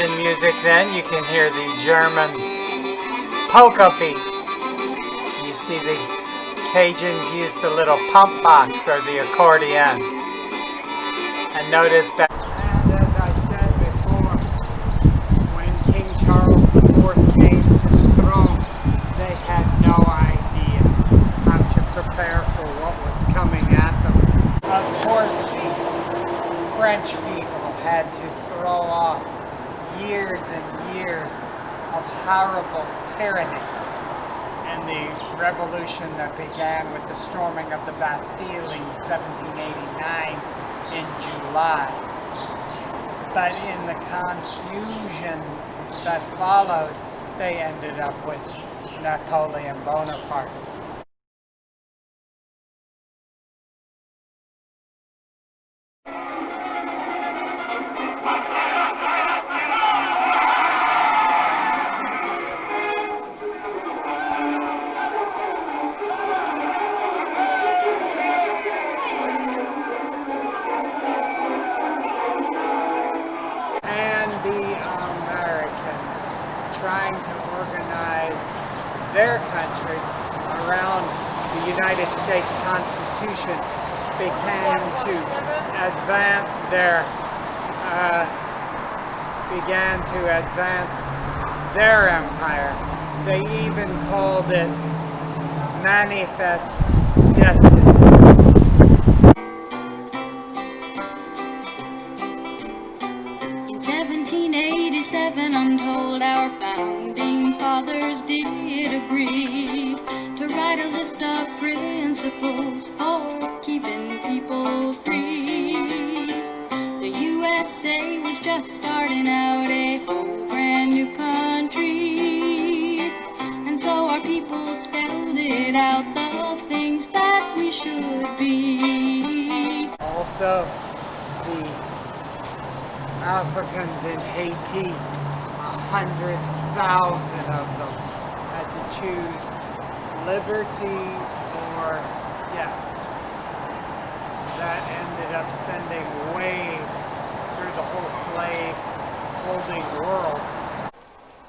Cajun music then. You can hear the German polka beat. You see the Cajuns use the little pump box or the accordion. And notice that, and as I said before, when King Charles IV came to the throne, they had no idea how to prepare for what was coming at them. Of course, the French people had to throw off years and years of horrible tyranny, and the revolution that began with the storming of the Bastille in 1789 in July. But in the confusion that followed, they ended up with Napoleon Bonaparte. Trying to organize their country around the United States Constitution began to advance their empire. They even called it Manifest Destiny. In 1787, I'm told our founding fathers did agree to write a list of principles for keeping people free. The USA was just starting out a whole brand new country, and so our people spelled it out, the things that we should be. Also, the Africans in Haiti, 100,000 of them, had to choose liberty or death. That ended up sending waves through the whole slave-holding world.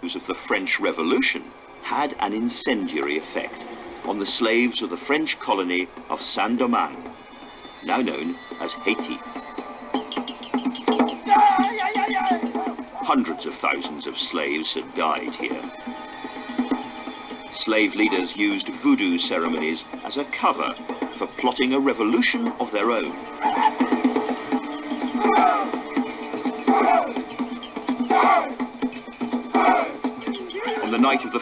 News of the French Revolution had an incendiary effect on the slaves of the French colony of Saint-Domingue, now known as Haiti. Hundreds of thousands of slaves had died here. Slave leaders used voodoo ceremonies as a cover for plotting a revolution of their own. On the night of the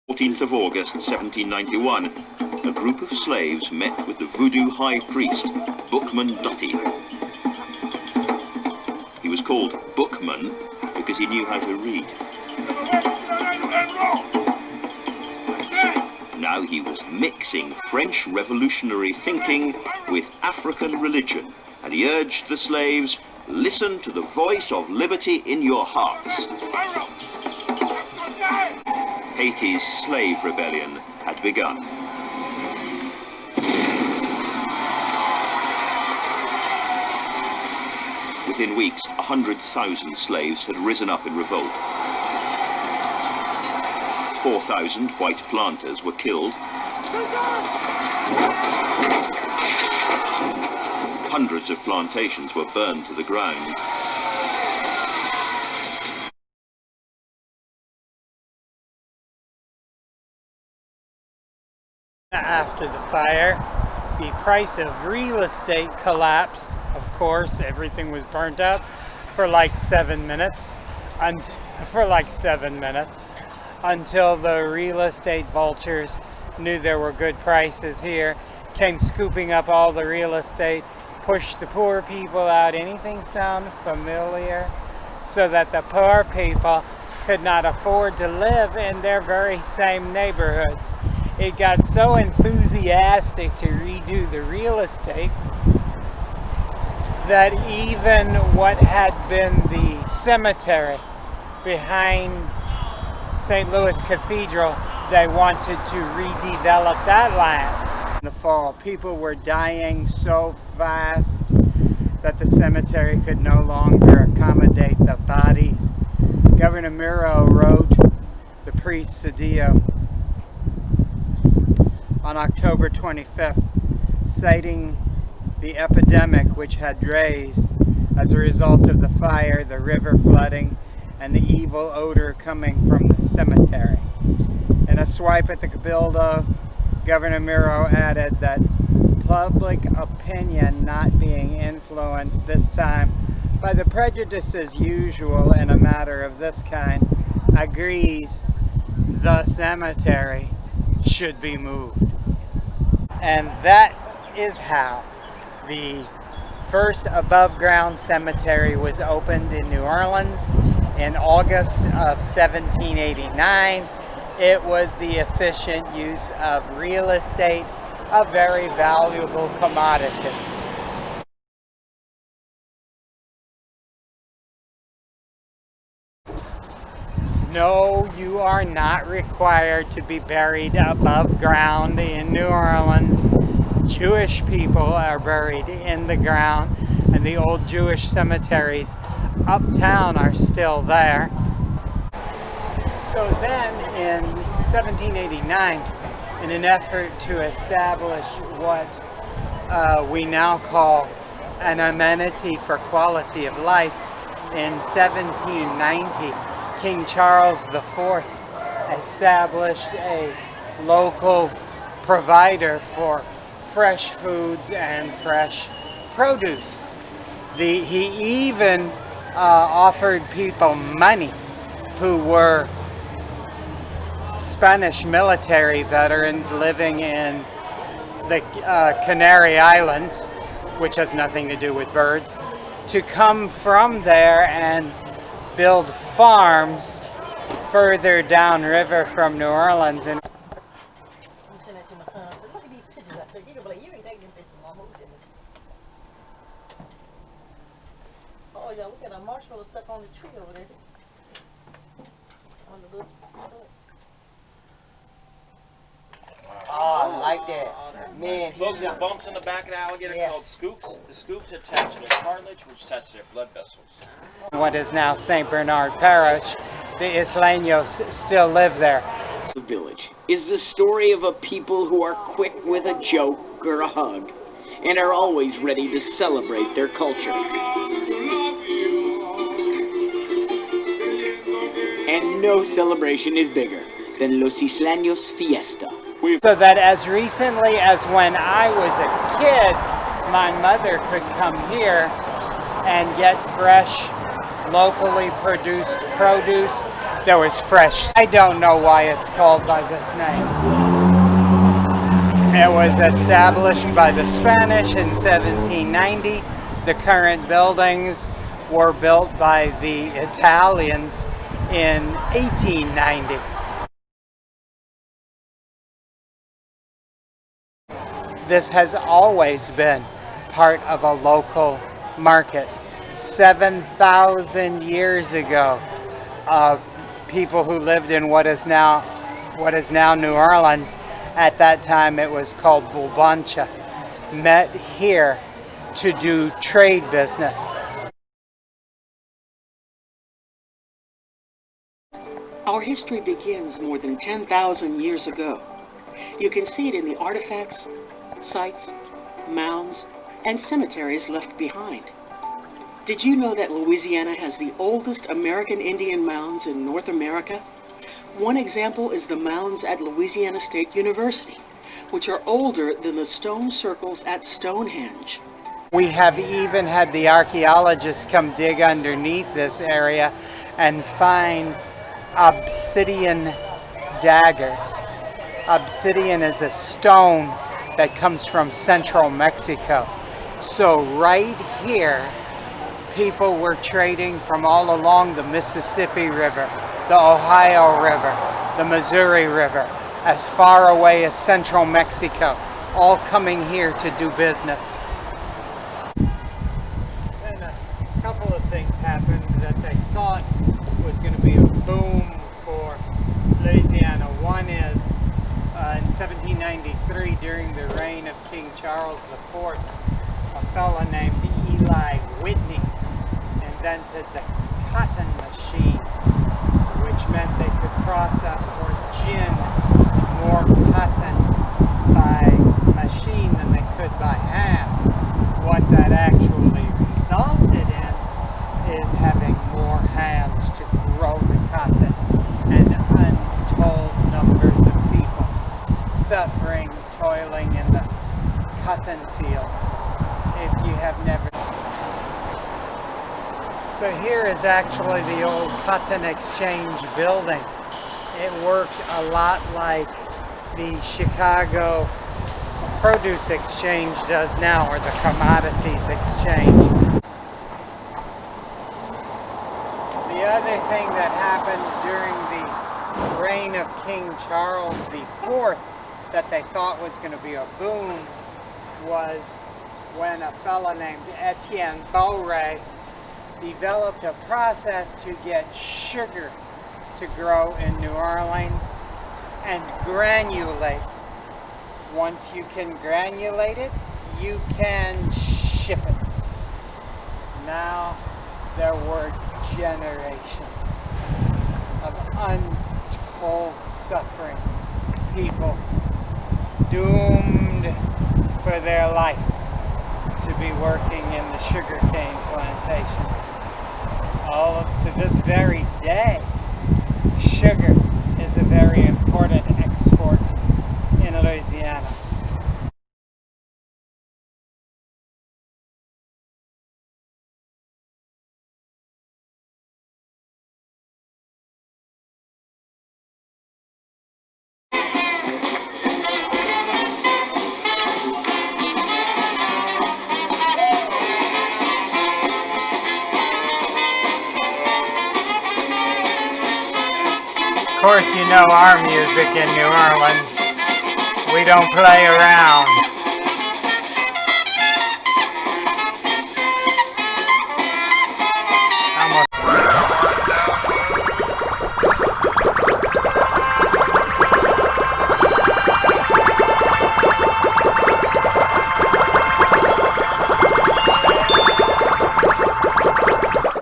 14th of August 1791, a group of slaves met with the voodoo high priest, Boukman Dotti. He was called Boukman because he knew how to read. Now he was mixing French revolutionary thinking with African religion, and he urged the slaves, listen to the voice of liberty in your hearts. Haiti's slave rebellion had begun. Within weeks, 100,000 slaves had risen up in revolt. 4,000 white planters were killed. Hundreds of plantations were burned to the ground. After the fire, the price of real estate collapsed. Of course, everything was burnt up for like 7 minutes. Until the real estate vultures knew there were good prices here, came scooping up all the real estate, pushed the poor people out. Anything sound familiar? So that the poor people could not afford to live in their very same neighborhoods. It got so enthusiastic to redo the real estate that even what had been the cemetery behind St. Louis Cathedral, they wanted to redevelop that land. In the fall, people were dying so fast that the cemetery could no longer accommodate the bodies. Governor Miro wrote the priest Cedillo on October 25th, citing the epidemic which had raised as a result of the fire, the river flooding, and the evil odor coming from the cemetery. In a swipe at the Cabildo, Governor Miro added that public opinion not being influenced this time by the prejudices usual in a matter of this kind, agrees the cemetery should be moved. And that is how the first above-ground cemetery was opened in New Orleans in August of 1789. It was the efficient use of real estate, a very valuable commodity. No, you are not required to be buried above ground in New Orleans. Jewish people are buried in the ground, and the old Jewish cemeteries uptown are still there. So then in 1789, in an effort to establish what we now call an amenity for quality of life, in 1790, King Charles IV established a local provider for fresh foods and fresh produce. He even offered people money who were Spanish military veterans living in the Canary Islands, which has nothing to do with birds, to come from there and build farms further downriver from New Orleans. And I'm sending that to my son. I said, look at these pictures I took. You can believe you ain't taking them pictures, Mama. Who did it? Oh, y'all, look at a marshmallow stuck on the tree over there. On the little. Oh, I like that. Man, Folks, there's bumps in the back of the alligator called scoops. The scoops attach to their cartilage, which attach to their blood vessels. what is now St. Bernard Parish, the Isleños still live there. The village is the story of a people who are quick with a joke or a hug and are always ready to celebrate their culture. And no celebration is bigger than Los Isleños Fiesta. So that as recently as when I was a kid, my mother could come here and get fresh, locally produced produce that was fresh. I don't know why it's called by this name. It was established by the Spanish in 1790. The current buildings were built by the Italians in 1890. This has always been part of a local market. 7,000 years ago, people who lived in what is now New Orleans, at that time it was called Bulbancha, met here to do trade business. Our history begins more than 10,000 years ago. You can see it in the artifacts, sites, mounds, and cemeteries left behind. Did you know that Louisiana has the oldest American Indian mounds in North America? One example is the mounds at Louisiana State University, which are older than the stone circles at Stonehenge. We have even had the archaeologists come dig underneath this area and find obsidian daggers. Obsidian is a stone that comes from central Mexico. So right here, people were trading from all along the Mississippi River, the Ohio River, the Missouri River, as far away as central Mexico, all coming here to do business. Then a couple of things happened that they thought was going to be a boom for Louisiana. One is in 1793, during the reign IV, a fellow named Eli Whitney invented the cotton machine, which meant they could process or gin more cotton by machine than they could by hand. What that actually resulted in is having more hands to grow the cotton and untold numbers of people suffering, toiling in the cotton fields. If you have never... So here is actually the old Cotton Exchange building. It worked a lot like the Chicago Produce Exchange does now, or the Commodities Exchange. The other thing that happened during the reign of King Charles IV that they thought was going to be a boom was when a fellow named Etienne Bouret developed a process to get sugar to grow in New Orleans and granulate. Once you can granulate it, you can ship it. Now there were generations of untold suffering, people doomed for their life to be working in the sugarcane plantation. All up to this very day, sugar is a very important export in Louisiana. Of course, you know our music in New Orleans. We don't play around.